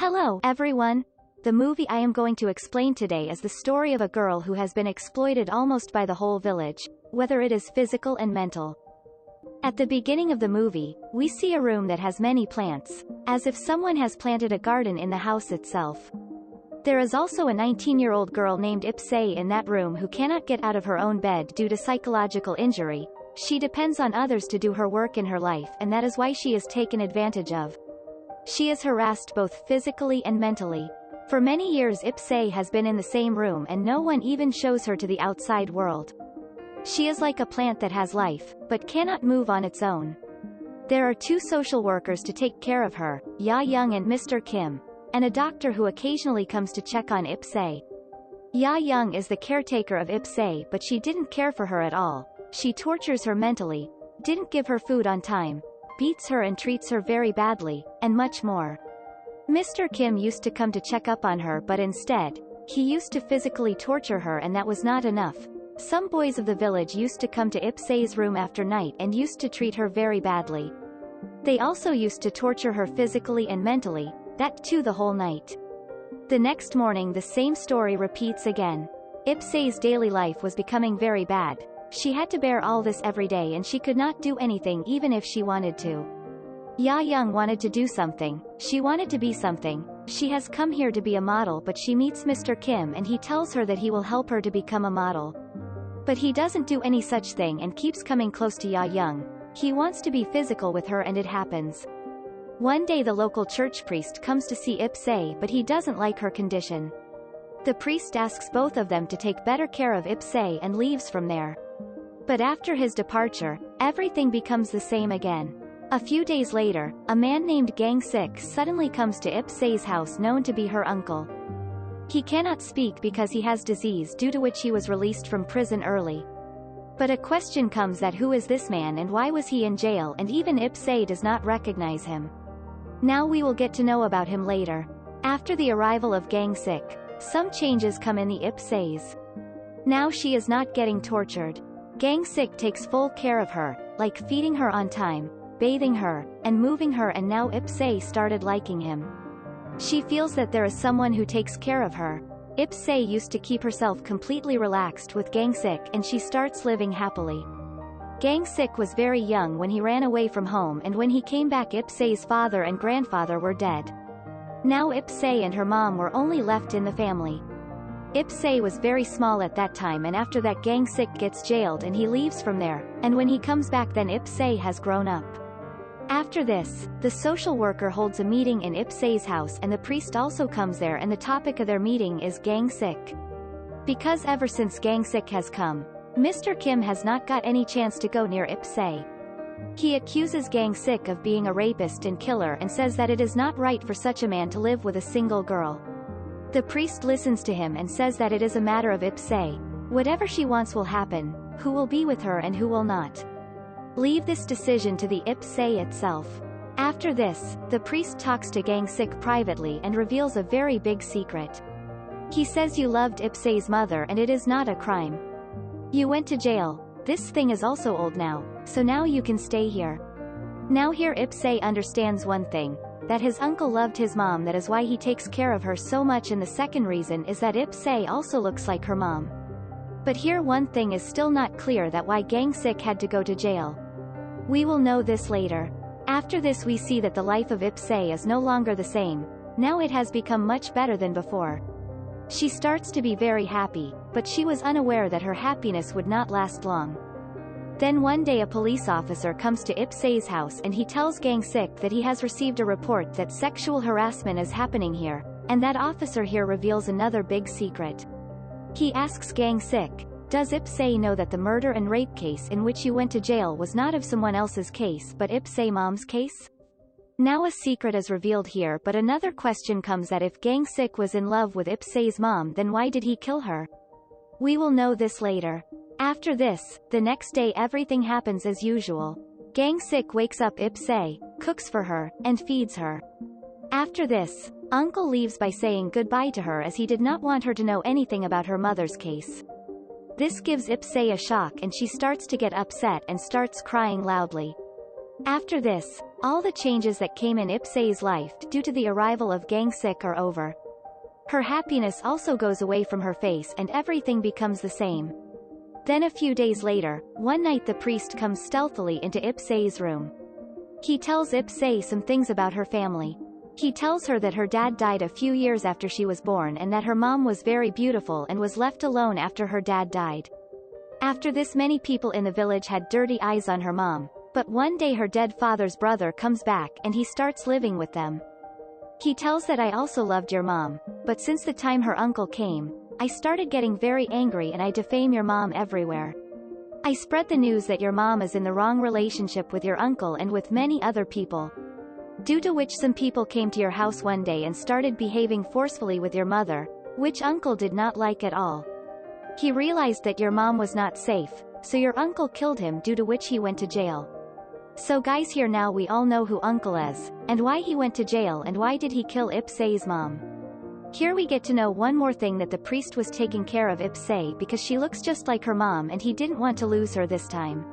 Hello, everyone. The movie I am going to explain today is the story of a girl who has been exploited almost by the whole village, whether it is physical and mental. At the beginning of the movie, we see a room that has many plants, as if someone has planted a garden in the house itself. There is also a 19-year-old girl named Ipsei in that room who cannot get out of her own bed due to psychological injury. She depends on others to do her work in her life, and that is why she is taken advantage of. She is harassed both physically and mentally. For many years Ipsei has been in the same room and no one even shows her to the outside world. She is like a plant that has life, but cannot move on its own. There are two social workers to take care of her, Ya Young and Mr. Kim, and a doctor who occasionally comes to check on Ipsei. Ya Young is the caretaker of Ipsei, but she didn't care for her at all. She tortures her mentally, didn't give her food on time, beats her and treats her very badly, and much more. Mr. Kim used to come to check up on her, but instead, he used to physically torture her, and that was not enough. Some boys of the village used to come to Ipsei's room after night and used to treat her very badly. They also used to torture her physically and mentally, that too the whole night. The next morning the same story repeats again. Ipsei's daily life was becoming very bad. She had to bear all this every day and she could not do anything even if she wanted to. Ya Young wanted to do something. She wanted to be something. She has come here to be a model, but she meets Mr. Kim and he tells her that he will help her to become a model. But he doesn't do any such thing and keeps coming close to Ya Young. He wants to be physical with her and it happens. One day the local church priest comes to see Ipsei, but he doesn't like her condition. The priest asks both of them to take better care of Ipsei and leaves from there. But after his departure, everything becomes the same again. A few days later, a man named Gang Sik suddenly comes to Ipsei's house known to be her uncle. He cannot speak because he has disease due to which he was released from prison early. But a question comes that who is this man and why was he in jail, and even Ipsei does not recognize him. Now we will get to know about him later. After the arrival of Gang Sik, some changes come in the Ipsei's. Now she is not getting tortured. Gang Sik takes full care of her, like feeding her on time, bathing her, and moving her, and now Ipsei started liking him. She feels that there is someone who takes care of her. Ipsei used to keep herself completely relaxed with Gang Sik and she starts living happily. Gang Sik was very young when he ran away from home, and when he came back Ipsei's father and grandfather were dead. Now Ipsei and her mom were only left in the family. Ipsei was very small at that time, and after that Gang Sik gets jailed and he leaves from there, and when he comes back then Ipsei has grown up. After this, the social worker holds a meeting in Ipsei's house and the priest also comes there, and the topic of their meeting is Gang Sik. Because ever since Gang Sik has come, Mr. Kim has not got any chance to go near Ipsei. He accuses Gang Sik of being a rapist and killer and says that it is not right for such a man to live with a single girl. The priest listens to him and says that it is a matter of Ipsei. Whatever she wants will happen, who will be with her and who will not. Leave this decision to the Ipsei itself. After this, the priest talks to Gang Sik privately and reveals a very big secret. He says you loved Ipsei's mother and it is not a crime. You went to jail. This thing is also old now, so now you can stay here. Now here Ipsei understands one thing, that his uncle loved his mom, that is why he takes care of her so much, and the second reason is that Ipsei also looks like her mom. But here one thing is still not clear, that why Gang Sik had to go to jail. We will know this later. After this we see that the life of Ipsei is no longer the same. Now it has become much better than before. She starts to be very happy, but she was unaware that her happiness would not last long. Then one day a police officer comes to Ipsei's house and he tells Gang Sik that he has received a report that sexual harassment is happening here, and that officer here reveals another big secret. He asks Gang Sik, does Ipsei know that the murder and rape case in which you went to jail was not of someone else's case but Ipsei mom's case? Now a secret is revealed here, but another question comes, that if Gang Sik was in love with Ipsei's mom, then why did he kill her? We will know this later. After this, the next day everything happens as usual. Gang Sik wakes up Ipsei, cooks for her, and feeds her. After this, Uncle leaves by saying goodbye to her as he did not want her to know anything about her mother's case. This gives Ipsei a shock and she starts to get upset and starts crying loudly. After this, All the changes that came in Ip-Sei's life due to the arrival of Gang-sik are over. Her happiness also goes away from her face and everything becomes the same. Then a few days later, one night the priest comes stealthily into Ip-Sei's room. He tells Ip-Sei some things about her family. He tells her that her dad died a few years after she was born and that her mom was very beautiful and was left alone after her dad died. After this, many people in the village had dirty eyes on her mom, but one day her dead father's brother comes back and he starts living with them. He tells that I also loved your mom, but since the time her uncle came, I started getting very angry and I defame your mom everywhere. I spread the news that your mom is in the wrong relationship with your uncle and with many other people. Due to which some people came to your house one day and started behaving forcefully with your mother, which uncle did not like at all. He realized that your mom was not safe, so your uncle killed him, due to which he went to jail. So guys, here now we all know who uncle is, and why he went to jail and why did he kill Ip-Sei's mom. Here we get to know one more thing, that the priest was taking care of Ip-Sei because she looks just like her mom and he didn't want to lose her this time.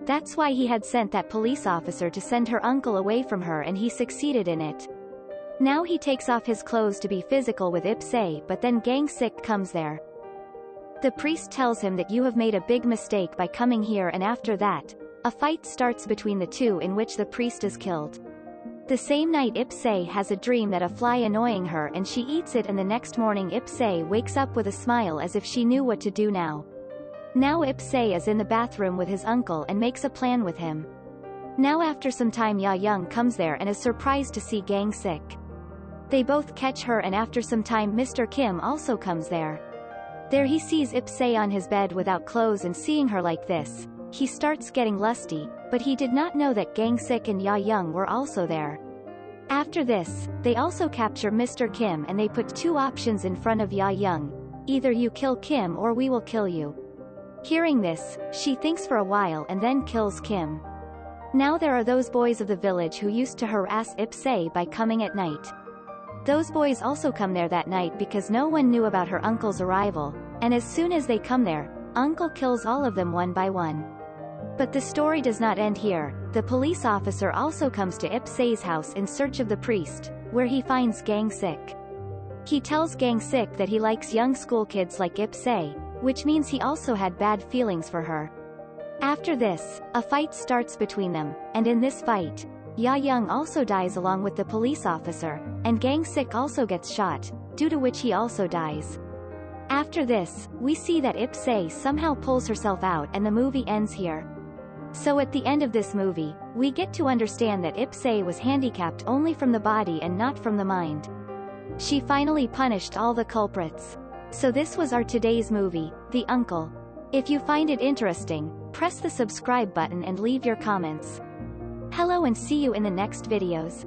That's why he had sent that police officer to send her uncle away from her, and he succeeded in it. Now he takes off his clothes to be physical with Ip-Sei, but then Gang-sik comes there. The priest tells him that you have made a big mistake by coming here, and after that, a fight starts between the two in which the priest is killed. The same night Ip-Sei has a dream that a fly annoying her and she eats it, and the next morning Ip-Sei wakes up with a smile as if she knew what to do now. Now Ip-Sei is in the bathroom with his uncle and makes a plan with him. Now after some time Ya-young comes there and is surprised to see Gang-sik. They both catch her, and after some time Mr. Kim also comes there. There he sees Ip-Sei on his bed without clothes, and seeing her like this, he starts getting lusty, but he did not know that Gang-sik and Ya-young were also there. After this, they also capture Mr. Kim and they put two options in front of Ya-young: either you kill Kim or we will kill you. Hearing this, she thinks for a while and then kills Kim. Now there are those boys of the village who used to harass Ip-Sei by coming at night. Those boys also come there that night because no one knew about her uncle's arrival, and as soon as they come there, uncle kills all of them one by one. But the story does not end here. The police officer also comes to Ip-Sei's house in search of the priest, where he finds Gang-sik. He tells Gang-sik that he likes young school kids like Ip-Sei, which means he also had bad feelings for her. After this, a fight starts between them, and in this fight, Ya-young also dies along with the police officer, and Gang-sik also gets shot, due to which he also dies. After this, we see that Ip-Sei somehow pulls herself out and the movie ends here. So at the end of this movie, we get to understand that Ip-Sei was handicapped only from the body and not from the mind. She finally punished all the culprits. So this was our today's movie, The Uncle. If you find it interesting, press the subscribe button and leave your comments. Hello and see you in the next videos.